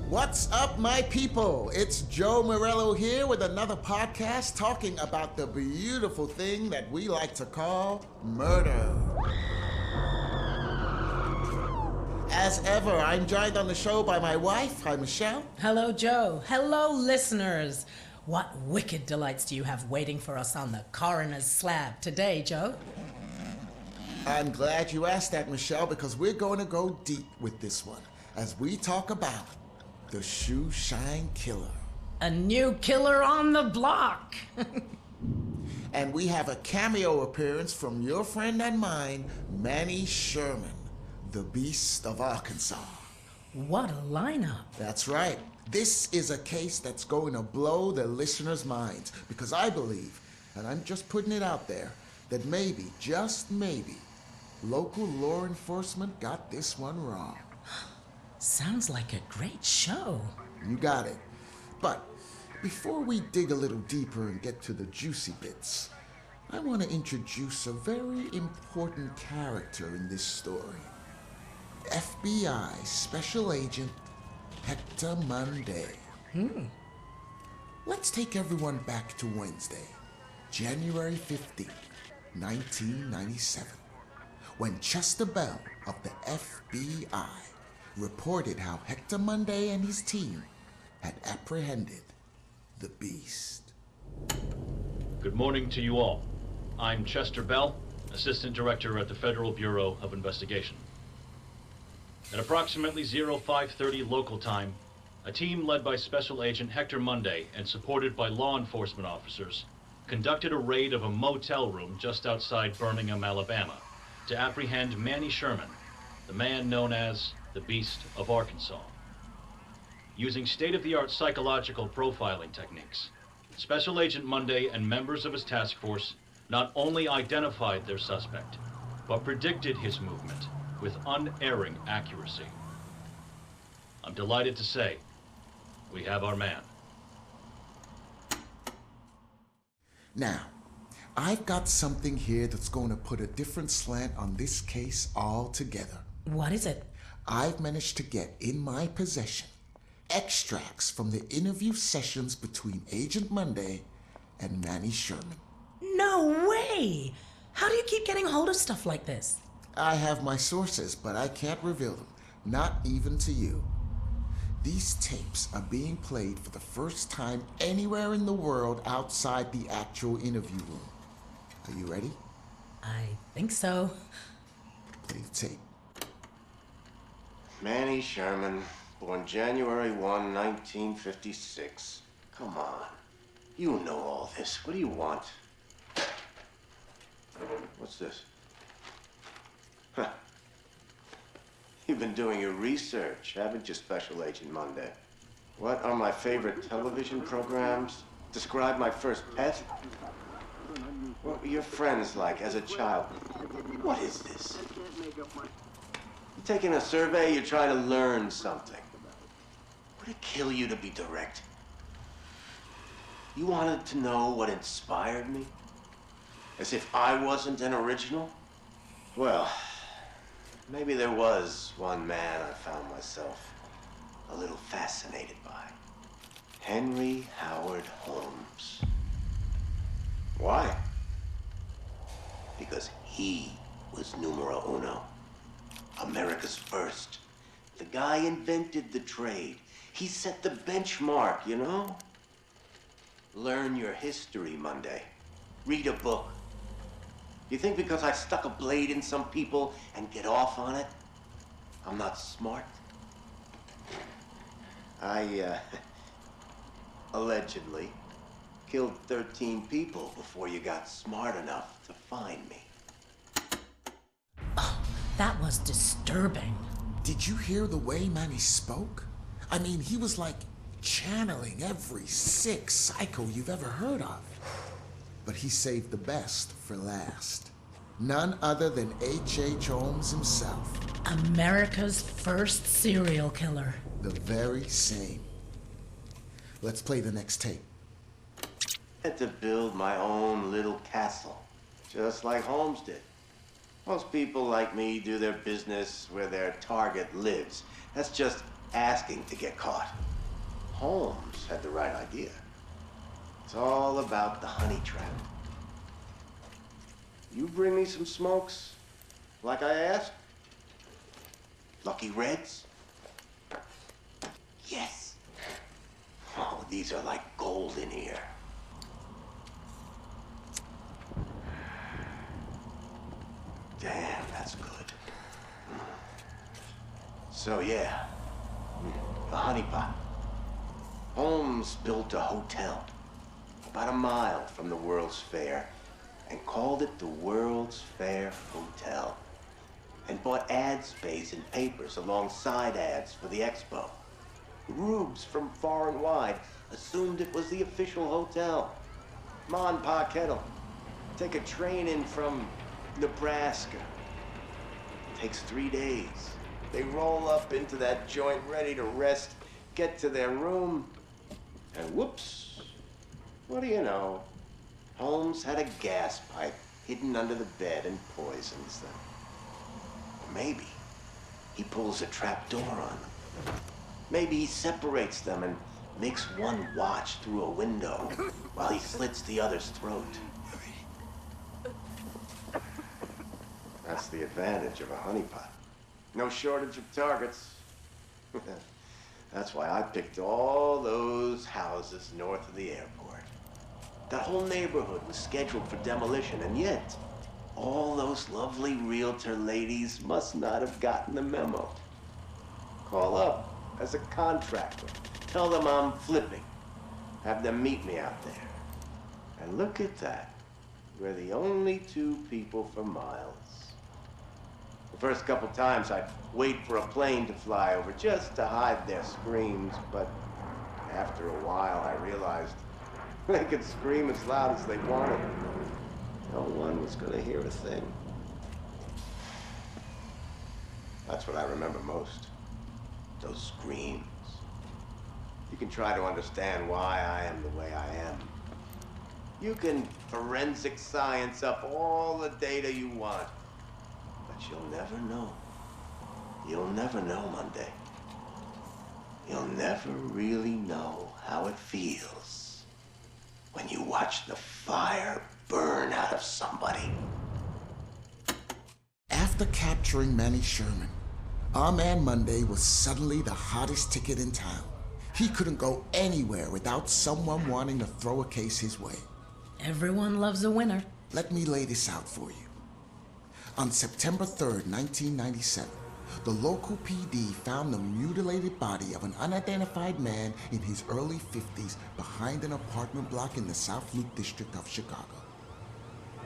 What's up, my people? It's Joe Morello here with another podcast talking about the beautiful thing that we like to call murder. As ever, I'm joined on the show by my wife. Hi, Michelle. Hello, Joe. Hello, listeners. What wicked delights do you have waiting for us on the coroner's slab today, Joe? I'm glad you asked that, Michelle, because we're going to go deep with this one as we talk about the Shoe Shine Killer. A new killer on the block. And we have a cameo appearance from your friend and mine, Manny Sherman, the Beast of Arkansas. What a lineup. That's right. This is a case that's going to blow the listeners' minds because I believe, and I'm just putting it out there, that maybe, just maybe, local law enforcement got this one wrong. Sounds like a great show. You got it. But before we dig a little deeper and get to the juicy bits, I want to introduce a very important character in this story. FBI Special Agent Hector Monday. Let's take everyone back to Wednesday, January 15th, 1997, when Chester Bell of the FBI reported how Hector Monday and his team had apprehended the Beast. Good morning to you all. I'm Chester Bell, Assistant Director at the Federal Bureau of Investigation. At approximately 0530 local time, a team led by Special Agent Hector Monday and supported by law enforcement officers conducted a raid of a motel room just outside Birmingham, Alabama, to apprehend Manny Sherman, the man known as the Beast of Arkansas. Using state-of-the-art psychological profiling techniques, Special Agent Monday and members of his task force not only identified their suspect, but predicted his movement with unerring accuracy. I'm delighted to say, we have our man. Now, I've got something here that's going to put a different slant on this case altogether. What is it? I've managed to get in my possession extracts from the interview sessions between Agent Monday and Manny Sherman. No way! How do you keep getting hold of stuff like this? I have my sources, but I can't reveal them, not even to you. These tapes are being played for the first time anywhere in the world outside the actual interview room. Are you ready? I think so. Play the tape. Manny Sherman, born January 1, 1956. Come on. You know all this. What do you want? What's this? Huh. You've been doing your research, haven't you, Special Agent Monday? What are my favorite television programs? Describe my first pet? What were your friends like as a child? What is this? You're taking a survey, you're trying to learn something. Would it kill you to be direct? You wanted to know what inspired me? As if I wasn't an original? Well, maybe there was one man I found myself a little fascinated by. Henry Howard Holmes. Why? Because he was numero uno. America's first. The guy invented the trade. He set the benchmark, you know? Learn your history, Monday. Read a book. You think because I stuck a blade in some people and get off on it, I'm not smart? I, allegedly killed 13 people before you got smart enough to find me. Oh, that was disturbing. Did you hear the way Manny spoke? I mean, he was like channeling every sick psycho you've ever heard of. But he saved the best for last. None other than H.H. Holmes himself. America's first serial killer. The very same. Let's play the next tape. I had to build my own little castle, just like Holmes did. Most people like me do their business where their target lives. That's just asking to get caught. Holmes had the right idea. It's all about the honey trap. You bring me some smokes, like I asked? Lucky Reds? Yes. Oh, these are like gold in here. Damn, that's good. So yeah, a honeypot. Holmes built a hotel about a mile from the World's Fair and called it the World's Fair Hotel, and bought ad space in papers alongside ads for the expo. Rubes from far and wide assumed it was the official hotel. Ma and Pa Kettle take a train in from Nebraska. Takes 3 days. They roll up into that joint ready to rest, get to their room, and whoops, what do you know? Holmes had a gas pipe hidden under the bed and poisons them. Or maybe he pulls a trap door on them. Maybe he separates them and makes one watch through a window while he slits the other's throat. That's the advantage of a honeypot. No shortage of targets. That's why I picked all those houses north of the airport. That whole neighborhood was scheduled for demolition, and yet all those lovely realtor ladies must not have gotten the memo. Call up as a contractor. Tell them I'm flipping. Have them meet me out there. And look at that. We're the only two people for miles. The first couple times I'd wait for a plane to fly over just to hide their screams, but after a while I realized they could scream as loud as they wanted. No one was going to hear a thing. That's what I remember most. Those screams. You can try to understand why I am the way I am. You can forensic science up all the data you want. But you'll never know. You'll never know, Monday. You'll never really know how it feels when you watch the fire burn out of somebody. After capturing Manny Sherman, our man Monday was suddenly the hottest ticket in town. He couldn't go anywhere without someone wanting to throw a case his way. Everyone loves a winner. Let me lay this out for you. On September 3rd, 1997, the local PD found the mutilated body of an unidentified man in his early 50s behind an apartment block in the South Loop district of Chicago.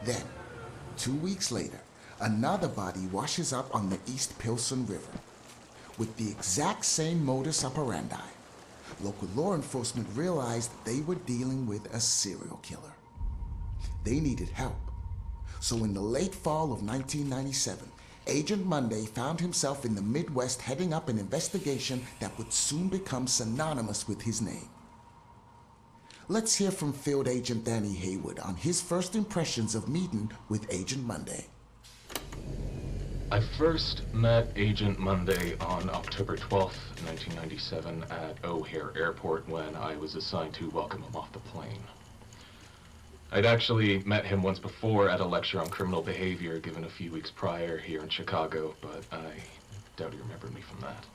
Then, 2 weeks later, another body washes up on the East Pilsen River. With the exact same modus operandi, local law enforcement realized they were dealing with a serial killer. They needed help. So in the late fall of 1997, Agent Monday found himself in the Midwest heading up an investigation that would soon become synonymous with his name. Let's hear from Field Agent Danny Haywood on his first impressions of meeting with Agent Monday. I first met Agent Monday on October 12th, 1997 at O'Hare Airport when I was assigned to welcome him off the plane. I'd actually met him once before at a lecture on criminal behavior given a few weeks prior here in Chicago, but I doubt he remembered me from that.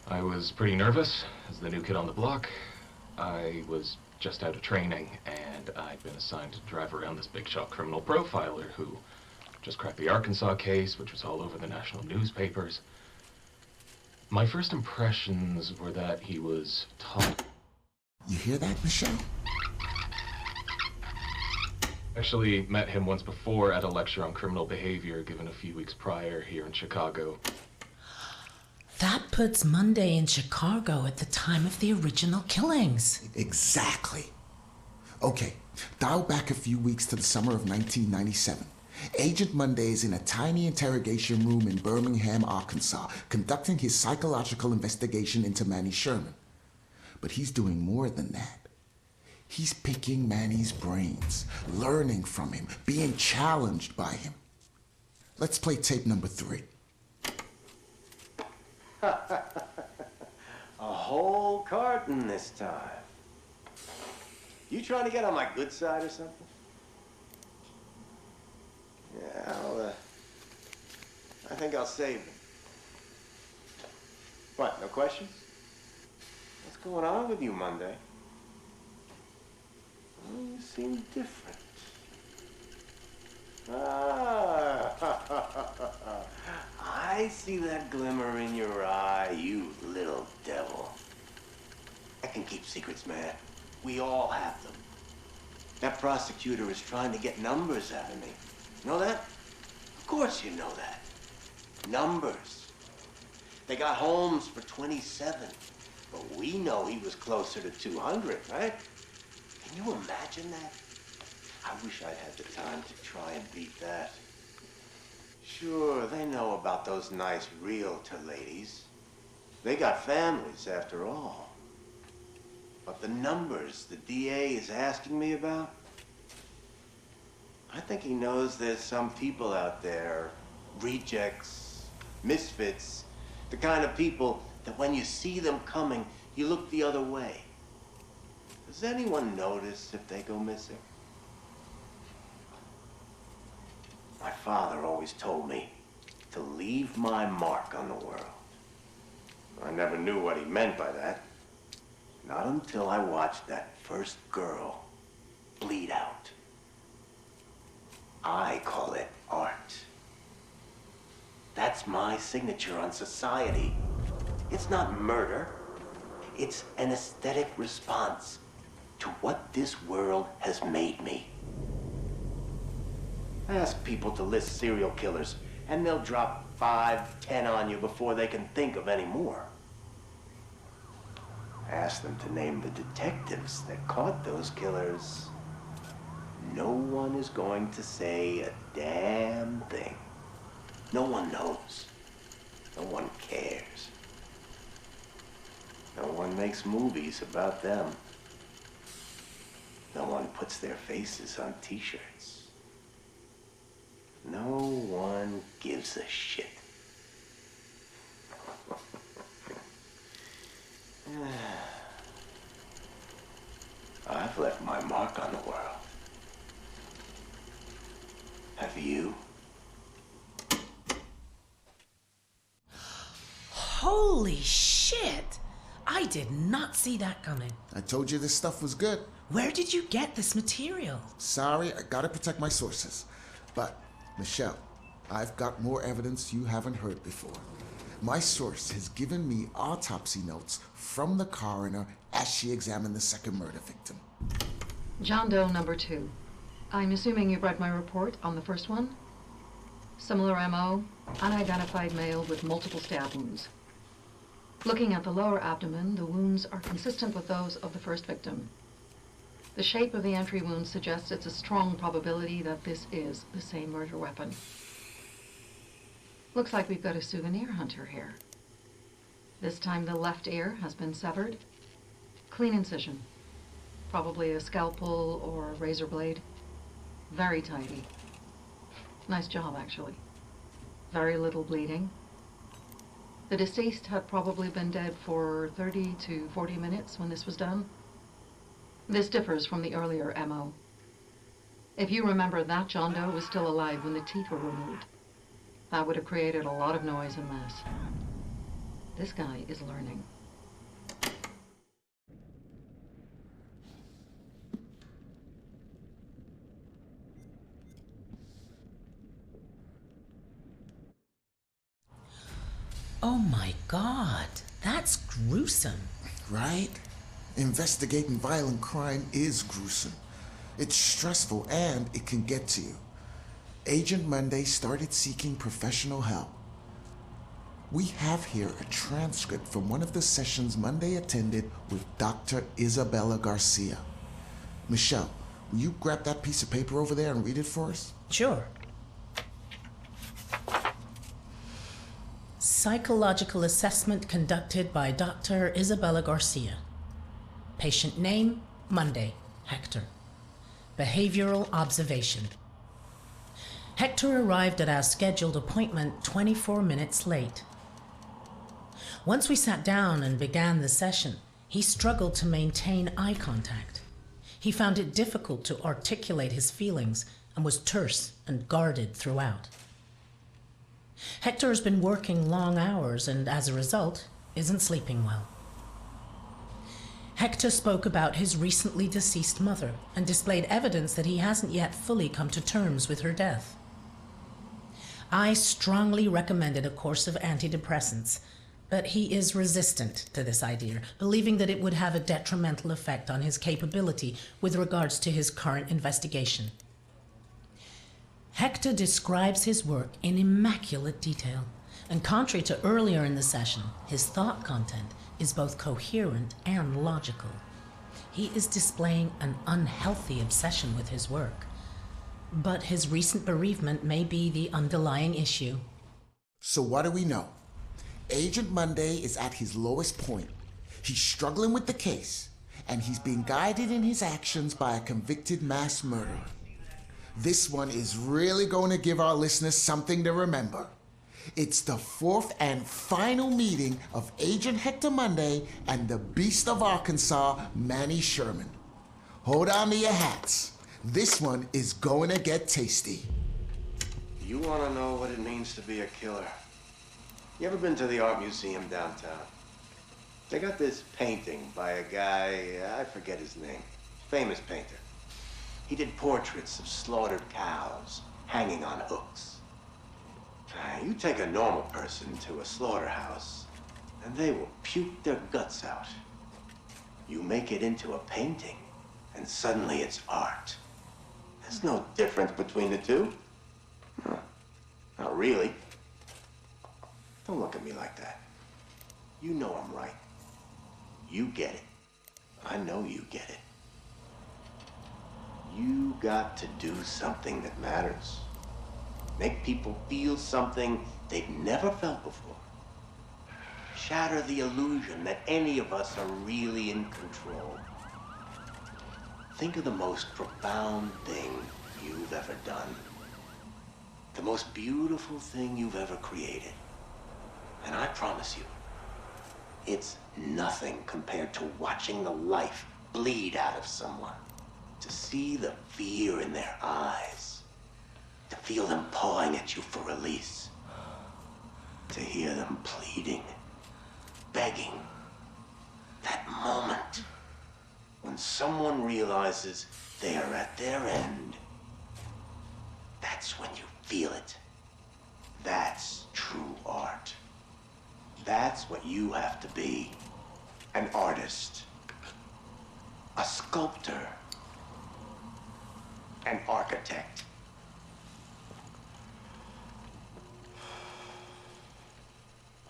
I was pretty nervous as the new kid on the block. I was just out of training, and I'd been assigned to drive around this big shot criminal profiler who just cracked the Arkansas case, which was all over the national newspapers. My first impressions were that he was tough. You hear that, Michelle? Actually met him once before at a lecture on criminal behavior given a few weeks prior here in Chicago. That puts Monday in Chicago at the time of the original killings. Exactly. Okay, dial back a few weeks to the summer of 1997. Agent Monday is in a tiny interrogation room in Birmingham, Arkansas, conducting his psychological investigation into Manny Sherman. But he's doing more than that. He's picking Manny's brains, learning from him, being challenged by him. Let's play tape number 3. whole carton this time. You trying to get on my good side or something? Yeah, I think I'll save them. What, no questions? What's going on with you, Monday? Oh, you seem different. Ah, I see that glimmer in your eye, you little devil. I can keep secrets, man. We all have them. That prosecutor is trying to get numbers out of me. Know that? Of course you know that. Numbers. They got Holmes for 27, but we know he was closer to 200, right? Can you imagine that? I wish I'd had the time to try and beat that. Sure, they know about those nice realtor ladies. They got families, after all. But the numbers the DA is asking me about, I think he knows there's some people out there, rejects, misfits, the kind of people that when you see them coming, you look the other way. Does anyone notice if they go missing? My father always told me to leave my mark on the world. I never knew what he meant by that. Not until I watched that first girl bleed out. I call it art. That's my signature on society. It's not murder. It's an aesthetic response to what this world has made me. Ask people to list serial killers, and they'll drop 5, 10 on you before they can think of any more. Ask them to name the detectives that caught those killers. No one is going to say a damn thing. No one knows. No one cares. No one makes movies about them. No one puts their faces on t-shirts. No one gives a shit. I've left my mark on the world. Have you? Holy shit! I did not see that coming. I told you this stuff was good. Where did you get this material? Sorry, I gotta protect my sources. But, Michelle, I've got more evidence you haven't heard before. My source has given me autopsy notes from the coroner as she examined the second murder victim. John Doe number 2. I'm assuming you've read my report on the first one? Similar MO, unidentified male with multiple stab wounds. Looking at the lower abdomen, the wounds are consistent with those of the first victim. The shape of the entry wound suggests it's a strong probability that this is the same murder weapon. Looks like we've got a souvenir hunter here. This time the left ear has been severed. Clean incision. Probably a scalpel or a razor blade. Very tidy. Nice job, actually. Very little bleeding. The deceased had probably been dead for 30 to 40 minutes when this was done. This differs from the earlier MO. If you remember, that John Doe was still alive when the teeth were removed. That would have created a lot of noise and mess. This guy is learning. Oh my God, that's gruesome. Right? Investigating violent crime is gruesome. It's stressful and it can get to you. Agent Monday started seeking professional help. We have here a transcript from one of the sessions Monday attended with Dr. Isabella Garcia. Michelle, will you grab that piece of paper over there and read it for us? Sure. Psychological assessment conducted by Dr. Isabella Garcia. Patient name, Monday, Hector. Behavioral observation. Hector arrived at our scheduled appointment 24 minutes late. Once we sat down and began the session, he struggled to maintain eye contact. He found it difficult to articulate his feelings and was terse and guarded throughout. Hector has been working long hours and, as a result, isn't sleeping well. Hector spoke about his recently deceased mother and displayed evidence that he hasn't yet fully come to terms with her death. I strongly recommended a course of antidepressants, but he is resistant to this idea, believing that it would have a detrimental effect on his capability with regards to his current investigation. Hector describes his work in immaculate detail, and contrary to earlier in the session, his thought content is both coherent and logical. He is displaying an unhealthy obsession with his work, but his recent bereavement may be the underlying issue. So what do we know? Agent Monday is at his lowest point. He's struggling with the case, and he's being guided in his actions by a convicted mass murderer. This one is really going to give our listeners something to remember. It's the fourth and final meeting of Agent Hector Monday and the Beast of Arkansas, Manny Sherman. Hold on to your hats. This one is going to get tasty. You want to know what it means to be a killer? You ever been to the art museum downtown? They got this painting by a guy, I forget his name, famous painter. He did portraits of slaughtered cows hanging on hooks. You take a normal person to a slaughterhouse, and they will puke their guts out. You make it into a painting, and suddenly it's art. There's no difference between the two. No, not really. Don't look at me like that. You know I'm right. You get it. I know you get it. You got to do something that matters. Make people feel something they've never felt before. Shatter the illusion that any of us are really in control. Think of the most profound thing you've ever done. The most beautiful thing you've ever created. And I promise you, it's nothing compared to watching the life bleed out of someone. To see the fear in their eyes. To feel them pawing at you for release. To hear them pleading, begging. That moment when someone realizes they are at their end. That's when you feel it. That's true art. That's what you have to be. An artist. A sculptor. An architect.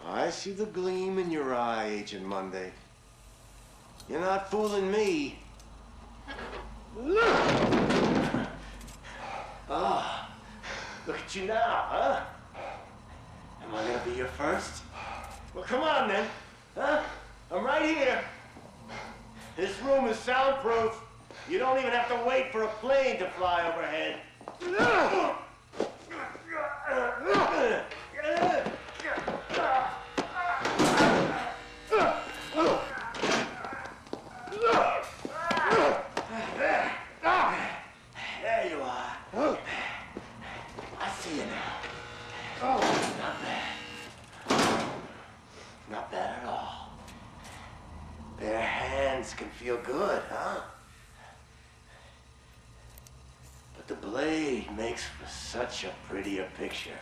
I see the gleam in your eye, Agent Monday. You're not fooling me. Ah, look at you now, huh? Am I gonna be your first? Well, come on then, huh? I'm right here. This room is soundproof. You don't even have to wait for a plane to fly overhead. There you are. I see you now. Oh, not bad. Not bad at all. Bare hands can feel good, huh? But the blade makes for such a prettier picture.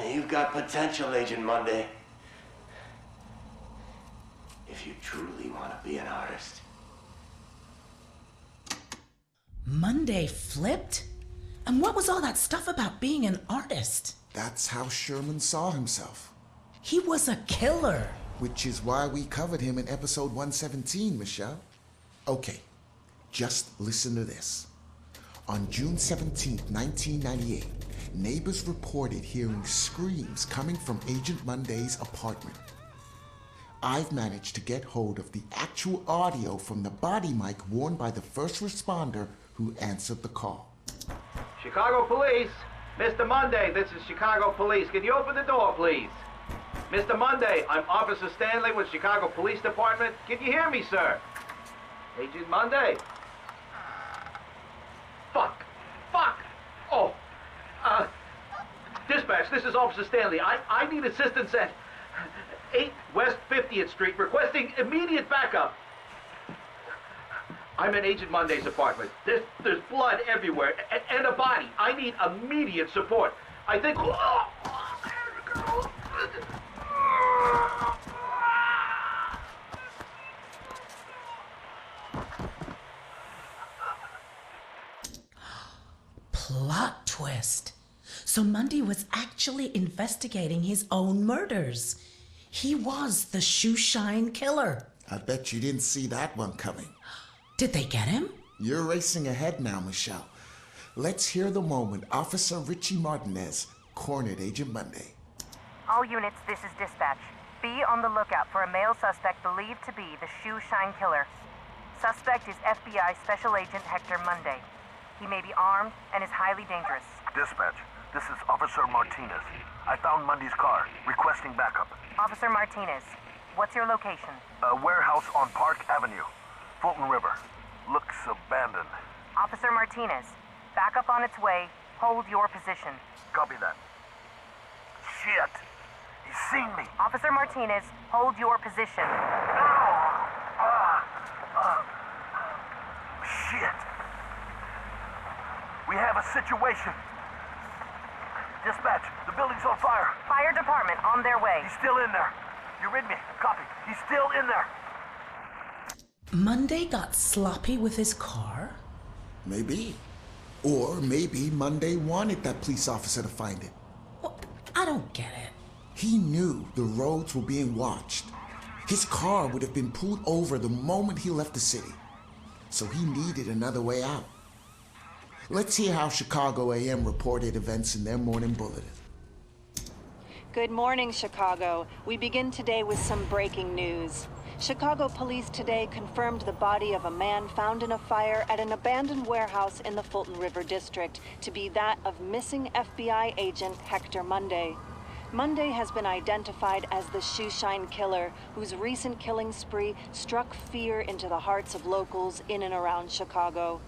You've got potential, Agent Monday. If you truly want to be an artist. Monday flipped? And what was all that stuff about being an artist? That's how Sherman saw himself. He was a killer. Which is why we covered him in episode 117, Michelle. Okay, just listen to this. On June 17, 1998, neighbors reported hearing screams coming from Agent Monday's apartment. I've managed to get hold of the actual audio from the body mic worn by the first responder who answered the call. Chicago Police, Mr. Monday, this is Chicago Police. Can you open the door, please? Mr. Monday, I'm Officer Stanley with Chicago Police Department. Can you hear me, sir? Agent Monday? Fuck! Oh! Dispatch, this is Officer Stanley. I need assistance at 8 West 50th Street, requesting immediate backup. I'm in Agent Monday's apartment. There's blood everywhere, and a body. I need immediate support. I think... Plot twist. So Monday was actually investigating his own murders. He was the shoeshine killer. I bet you didn't see that one coming. Did they get him? You're racing ahead now, Michelle. Let's hear the moment Officer Richie Martinez cornered Agent Monday. All units, this is dispatch. Be on the lookout for a male suspect believed to be the shoeshine killer. Suspect is FBI Special Agent Hector Monday. He may be armed and is highly dangerous. Dispatch, this is Officer Martinez. I found Monday's car, requesting backup. Officer Martinez, what's your location? A warehouse on Park Avenue, Fulton River. Looks abandoned. Officer Martinez, backup on its way. Hold your position. Copy that. Shit! He's seen me! Officer Martinez, hold your position. Shit! We have a situation. Dispatch, the building's on fire. Fire department on their way. He's still in there. You read me? Copy. He's still in there. Monday got sloppy with his car? Maybe. Or maybe Monday wanted that police officer to find it. Well, I don't get it. He knew the roads were being watched. His car would have been pulled over the moment he left the city. So he needed another way out. Let's hear how Chicago AM reported events in their morning bulletin. Good morning, Chicago. We begin today with some breaking news. Chicago police today confirmed the body of a man found in a fire at an abandoned warehouse in the Fulton River District to be that of missing FBI agent Hector Monday. Monday has been identified as the shoeshine killer, whose recent killing spree struck fear into the hearts of locals in and around Chicago.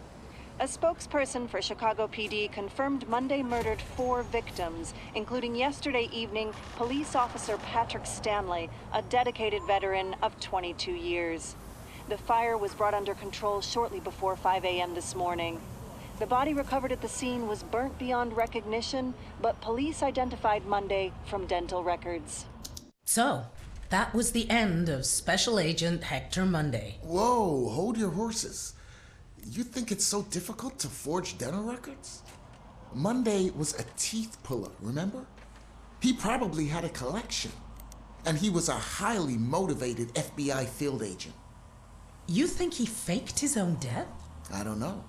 A spokesperson for Chicago PD confirmed Monday murdered 4 victims, including yesterday evening police officer Patrick Stanley, a dedicated veteran of 22 years. The fire was brought under control shortly before 5 a.m. this morning. The body recovered at the scene was burnt beyond recognition, but police identified Monday from dental records. So, that was the end of Special Agent Hector Monday. Whoa, hold your horses. You think it's so difficult to forge dental records? Monday was a teeth puller, remember? He probably had a collection. And he was a highly motivated FBI field agent. You think he faked his own death? I don't know.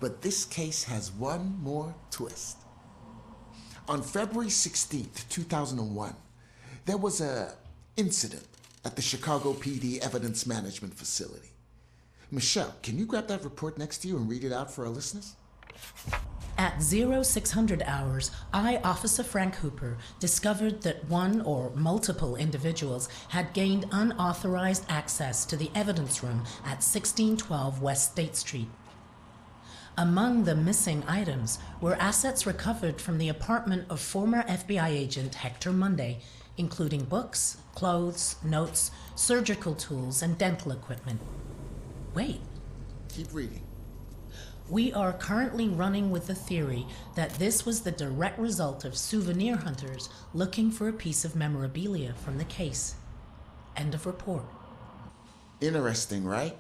But this case has one more twist. On February 16th, 2001, there was an incident at the Chicago PD Evidence Management Facility. Michelle, can you grab that report next to you and read it out for our listeners? At 0600 hours, I, Officer Frank Hooper, discovered that one or multiple individuals had gained unauthorized access to the evidence room at 1612 West State Street. Among the missing items were assets recovered from the apartment of former FBI agent Hector Monday, including books, clothes, notes, surgical tools, and dental equipment. Wait. Keep reading. We are currently running with the theory that this was the direct result of souvenir hunters looking for a piece of memorabilia from the case. End of report. Interesting, right?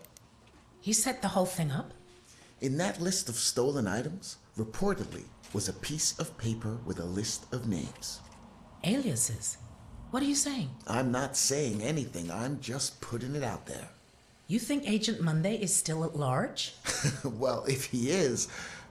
He set the whole thing up? In that list of stolen items, reportedly, was a piece of paper with a list of names. Aliases? What are you saying? I'm not saying anything. I'm just putting it out there. You think Agent Monday is still at large? Well, if he is,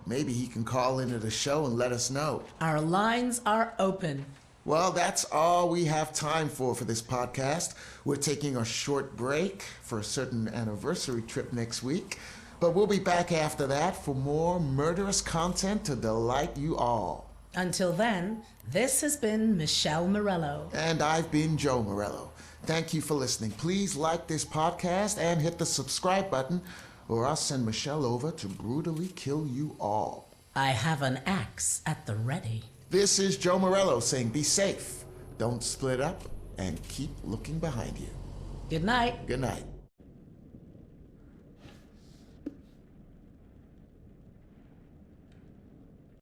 maybe he can call into the show and let us know. Our lines are open. Well, that's all we have time for this podcast. We're taking a short break for a certain anniversary trip next week, but we'll be back after that for more murderous content to delight you all. Until then, this has been Michelle Morello. And I've been Joe Morello. Thank you for listening. Please like this podcast and hit the subscribe button, or I'll send Michelle over to brutally kill you all. I have an axe at the ready. This is Joe Morello saying be safe, don't split up, and keep looking behind you. Good night. Good night.